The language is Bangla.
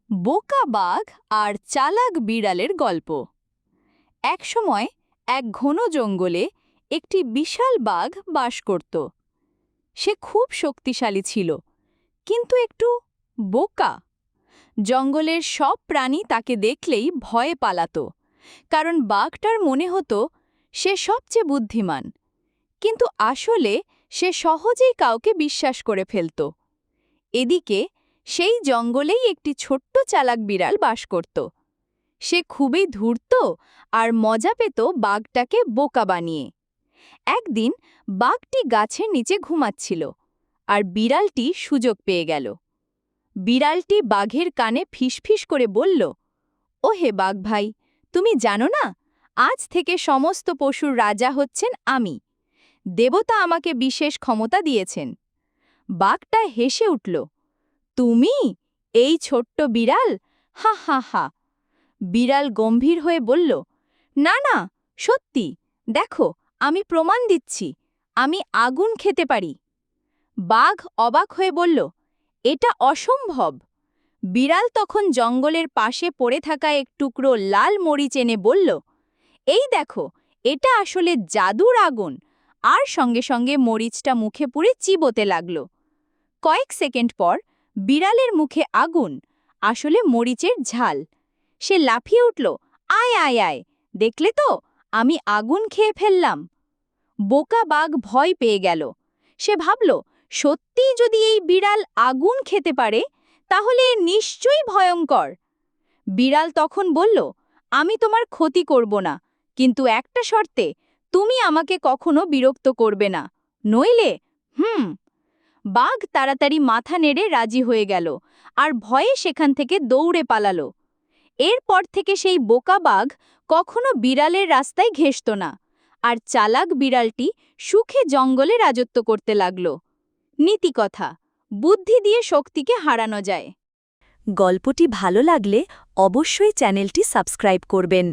বোকা বাঘ আর চালাক বিড়ালের গল্প। একসময় এক ঘন জঙ্গলে একটি বিশাল বাঘ বাস করত। সে খুব শক্তিশালী ছিল, কিন্তু একটু বোকা। জঙ্গলের সব প্রাণী তাকে দেখলেই ভয়ে পালাত, কারণ বাঘটার মনে হতো সে সবচেয়ে বুদ্ধিমান। কিন্তু আসলে সে সহজেই কাউকে বিশ্বাস করে ফেলত। এদিকে সেই জঙ্গলেই একটি ছোট্ট চালাক বিড়াল বাস করত। সে খুবই ধূর্ত আর মজা পেত বাঘটাকে বোকা বানিয়ে। একদিন বাঘটি গাছের নিচে ঘুমাচ্ছিল, আর বিড়ালটি সুযোগ পেয়ে গেল। বিড়ালটি বাঘের কানে ফিসফিস করে বলল, "ও হে বাঘ ভাই, তুমি জানো না, আজ থেকে সমস্ত পশুর রাজা হচ্ছেন আমি। দেবতা আমাকে বিশেষ ক্ষমতা দিয়েছেন।" বাঘটা হেসে উঠল, "তুমি, এই ছোট্ট বিড়াল? হা হা হা।" বিড়াল গম্ভীর হয়ে বলল, "না না, সত্যি, দেখো, আমি প্রমাণ দিচ্ছি, আমি আগুন খেতে পারি।" বাঘ অবাক হয়ে বলল, "এটা অসম্ভব।" বিড়াল তখন জঙ্গলের পাশে পড়ে থাকা এক টুকরো লাল মরিচ এনে বলল, "এই দেখো, এটা আসলে জাদুর আগুন।" আর সঙ্গে সঙ্গে মরিচটা মুখে পুরে চিবোতে লাগল। কয়েক সেকেন্ড পর বিড়ালের মুখে আগুন, আসলে মরিচের ঝাল। সে লাফিয়ে উঠল, "আয় আয় আয়, দেখলে তো, আমি আগুন খেয়ে ফেললাম।" বোকা বাঘ ভয় পেয়ে গেল। সে ভাবল, সত্যিই যদি এই বিড়াল আগুন খেতে পারে, তাহলে এ নিশ্চয়ই ভয়ঙ্কর। বিড়াল তখন বলল, "আমি তোমার ক্ষতি করব না, কিন্তু একটা শর্তে, তুমি আমাকে কখনো বিরক্ত করবে না, নইলে বাঘ তাড়াতাড়ি মাথা নেড়ে রাজি হয়ে গেল, আর ভয়ে সেখান থেকে দৌড়ে পালালো। এরপর থেকে সেই বোকা বাঘ কখনো বিড়ালের রাস্তায় ঘেঁষত না, আর চালাক বিড়ালটি সুখে জঙ্গলে রাজত্ব করতে লাগল। নীতিকথা: বুদ্ধি দিয়ে শক্তিকে হারানো যায়। গল্পটি ভালো লাগলে অবশ্যই চ্যানেলটি সাবস্ক্রাইব করবেন।